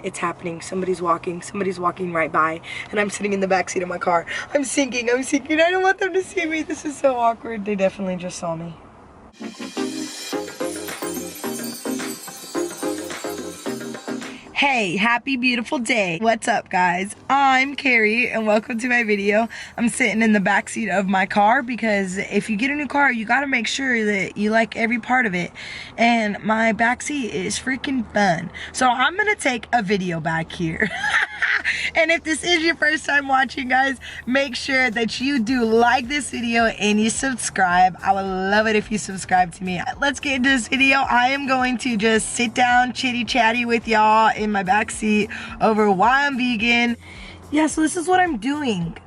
It's happening. Somebody's walking right by, and I'm sitting in the backseat of my car. I'm sinking. I don't want them to see me. This is so awkward. They definitely just saw me. Hey, happy beautiful day. What's up, guys? I'm Carrie and welcome to my video. I'm sitting in the backseat of my car because if you get a new car, you gotta make sure that you like every part of it. And my backseat is freaking fun. So I'm gonna take a video back here. And if this is your first time watching, guys, make sure that you do like this video and you subscribe. I would love it if you subscribe to me. Let's get into this video. I am going to just sit down, chitty chatty with y'all in my backseat over why I'm vegan. Yeah, so this is what I'm doing.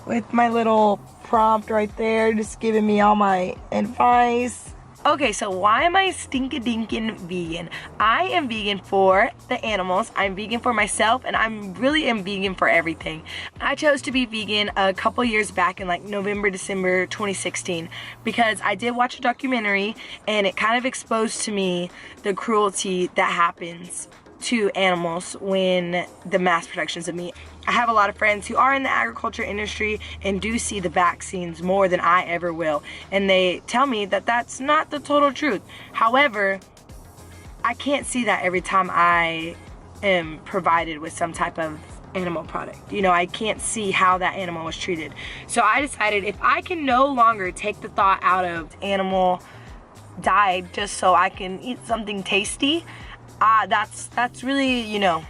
With my little prompt right there, just giving me all my advice. Okay, so why am I stink-a-dinkin' vegan? I am vegan for the animals, I'm vegan for myself, and I'm really am vegan for everything. I chose to be vegan a couple years back in like November, December 2016 because I did watch a documentary and it kind of exposed to me the cruelty that happens to animals when the mass productions of meat. I have a lot of friends who are in the agriculture industry and do see the vaccines more than I ever will, and they tell me that that's not the total truth. However, I can't see that every time I am provided with some type of animal product. You know, I can't see how that animal was treated. So I decided if I can no longer take the thought out of animal died just so I can eat something tasty, that's really, you know,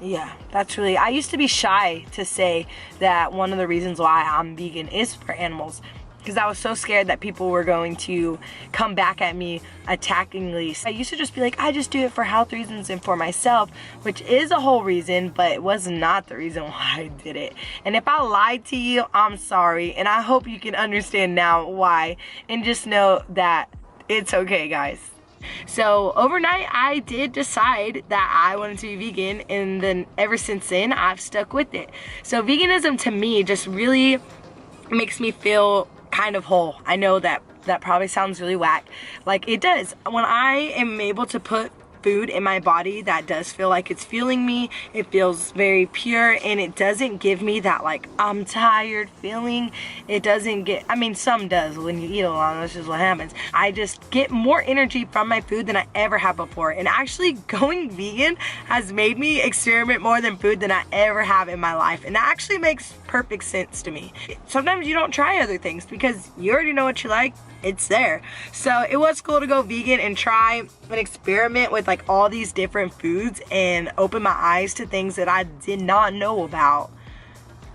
yeah, that's really, I used to be shy to say that one of the reasons why I'm vegan is for animals, because I was so scared that people were going to come back at me attackingly. I used to just be like, I just do it for health reasons and for myself, which is a whole reason, but it was not the reason why I did it. And if I lied to you, I'm sorry, and I hope you can understand now why, and just know that it's okay, guys. So overnight I did decide that I wanted to be vegan, and then ever since then I've stuck with it. So veganism to me just really makes me feel kind of whole. I know that probably sounds really whack. Like, it does. When I am able to put food in my body that does feel like it's fueling me, it feels very pure, and it doesn't give me that like I'm tired feeling. It doesn't get, I mean, some does when you eat a lot, that's just what happens. I just get more energy from my food than I ever have before, and actually going vegan has made me experiment more than food than I ever have in my life, and that actually makes perfect sense to me. Sometimes you don't try other things because you already know what you like. It's there. So it was cool to go vegan and try and experiment with like all these different foods and open my eyes to things that I did not know about.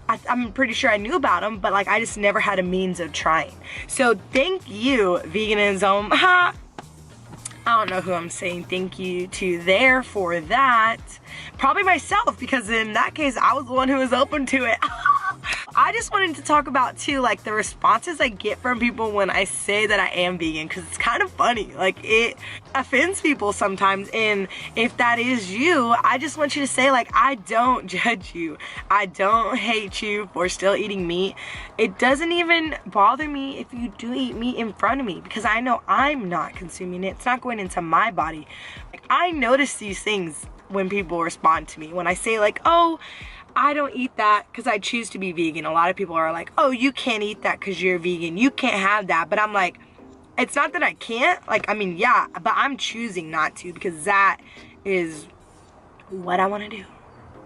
I'm pretty sure I knew about them, but like I just never had a means of trying. So thank you, veganism. I don't know who I'm saying thank you to there for that. Probably myself, because in that case I was the one who was open to it. I just wanted to talk about too, like the responses I get from people when I say that I am vegan, because it's kind of funny. Like, it offends people sometimes, and if that is you, I just want you to say, like, I don't judge you. I don't hate you for still eating meat. It doesn't even bother me if you do eat meat in front of me, because I know I'm not consuming it. It's not going into my body. Like, I notice these things when people respond to me. When I say like, oh, I don't eat that because I choose to be vegan. A lot of people are like, oh, you can't eat that because you're vegan. You can't have that. But I'm like, it's not that I can't. Like, I mean, yeah, but I'm choosing not to, because that is what I want to do.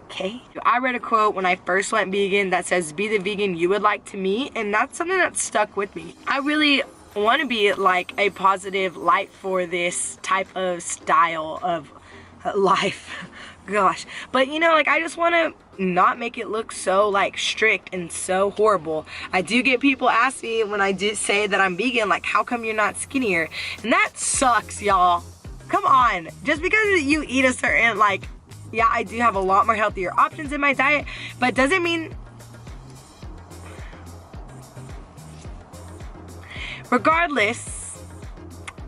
Okay? I read a quote when I first went vegan that says, be the vegan you would like to meet. And that's something that stuck with me. I really want to be like a positive light for this type of style of life. Gosh. But you know, like, I just want to not make it look so like strict and so horrible. I do get people ask me when I did say that I'm vegan, like, how come you're not skinnier? And that sucks, y'all. Come on. Just because you eat a certain, like, yeah, I do have a lot more healthier options in my diet, but doesn't mean, regardless,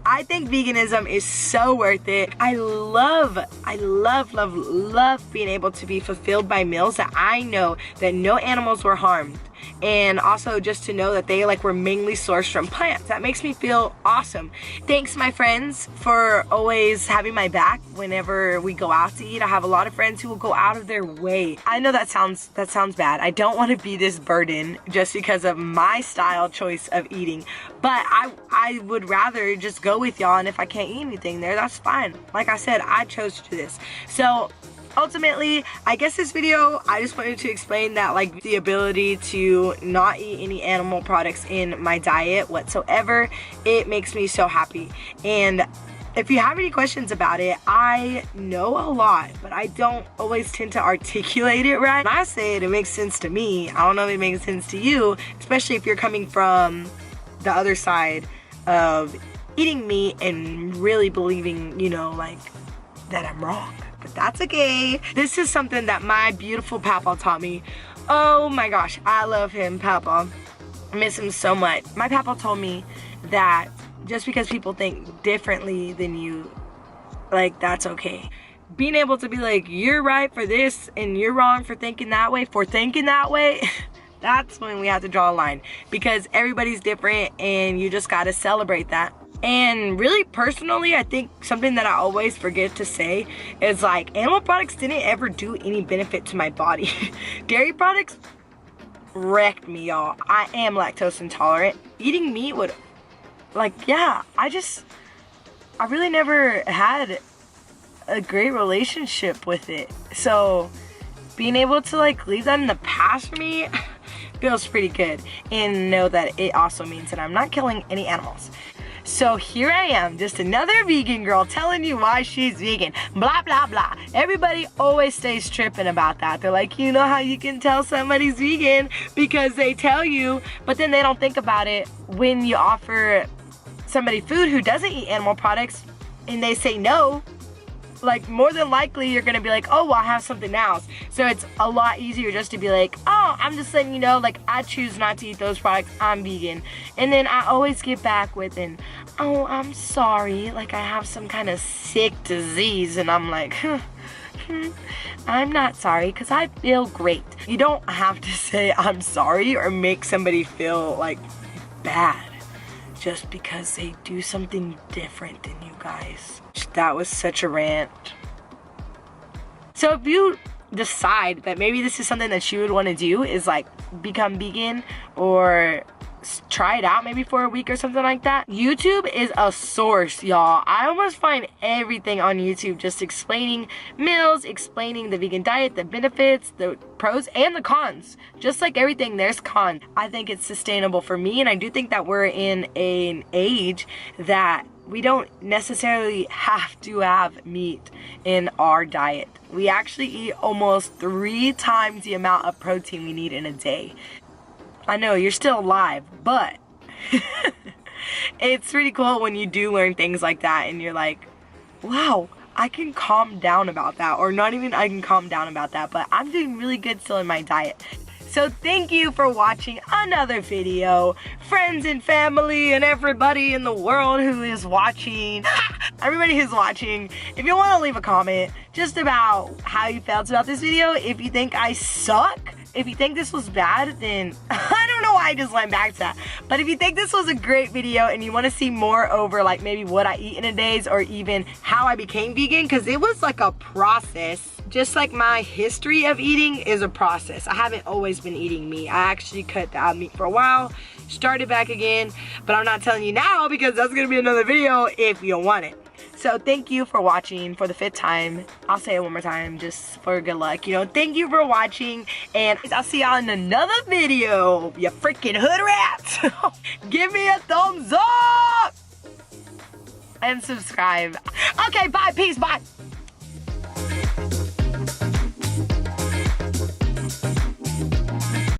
I think veganism is so worth it. I love being able to be fulfilled by meals that I know that no animals were harmed. and also just to know that they like were mainly sourced from plants. That makes me feel awesome. Thanks my friends for always having my back whenever we go out to eat. I have a lot of friends who will go out of their way. I know that sounds bad. I don't want to be this burden just because of my style choice of eating, but I would rather just go with y'all, and if I can't eat anything there, that's fine. Like I said, I chose to do this. So ultimately, I guess this video, I just wanted to explain that like the ability to not eat any animal products in my diet whatsoever, it makes me so happy. And if you have any questions about it, I know a lot, but I don't always tend to articulate it right. When I say it, it makes sense to me. I don't know if it makes sense to you, especially if you're coming from the other side of eating meat and really believing, you know, like that I'm wrong. But that's okay. This is something that my beautiful papa taught me. Oh my gosh, I love him, papa. I miss him so much. My papa told me that just because people think differently than you, like that's okay. Being able to be like, you're right for this and you're wrong for thinking that way, that's when we have to draw a line, because everybody's different and you just gotta celebrate that. And really personally, I think something that I always forget to say is like, animal products didn't ever do any benefit to my body. Dairy products wrecked me, y'all. I am lactose intolerant. Eating meat would, like, yeah, I really never had a great relationship with it. So being able to like leave that in the past for me feels pretty good, and know that it also means that I'm not killing any animals. So here I am, just another vegan girl telling you why she's vegan, blah, blah, blah. Everybody always stays tripping about that. They're like, you know how you can tell somebody's vegan? Because they tell you, but then they don't think about it when you offer somebody food who doesn't eat animal products and they say no. Like, more than likely you're gonna be like, oh, well, I have something else. So it's a lot easier just to be like, oh, I'm just letting you know, like, I choose not to eat those products, I'm vegan. And then I always get back with an, oh, I'm sorry, like I have some kind of sick disease. And I'm like, I'm not sorry, because I feel great. You don't have to say I'm sorry or make somebody feel like bad just because they do something different than you guys. That was such a rant. So if you decide that maybe this is something that you would want to do, is like become vegan or try it out maybe for a week or something like that, YouTube is a source, y'all. I almost find everything on YouTube just explaining meals, explaining the vegan diet, the benefits, the pros and the cons. Just like everything, there's cons. I think it's sustainable for me, and I do think that we're in an age that we don't necessarily have to have meat in our diet. We actually eat almost 3 times the amount of protein we need in a day. I know, you're still alive, but it's pretty cool when you do learn things like that and you're like, wow, I can calm down about that. Or not even I can calm down about that, but I'm doing really good still in my diet. So thank you for watching another video. Friends and family and everybody in the world who is watching. Everybody who's watching, if you want to leave a comment just about how you felt about this video, if you think I suck, if you think this was bad, then I don't know why I just went back to that. But if you think this was a great video and you want to see more over like maybe what I eat in a day, or even how I became vegan, because it was like a process. Just like my history of eating is a process. I haven't always been eating meat. I actually cut out meat for a while, started back again, but I'm not telling you now because that's gonna be another video if you want it. So thank you for watching for the 5th time. I'll say it one more time just for good luck. You know, thank you for watching, and I'll see y'all in another video, you freaking hood rats. Give me a thumbs up and subscribe. Okay, bye, peace, bye.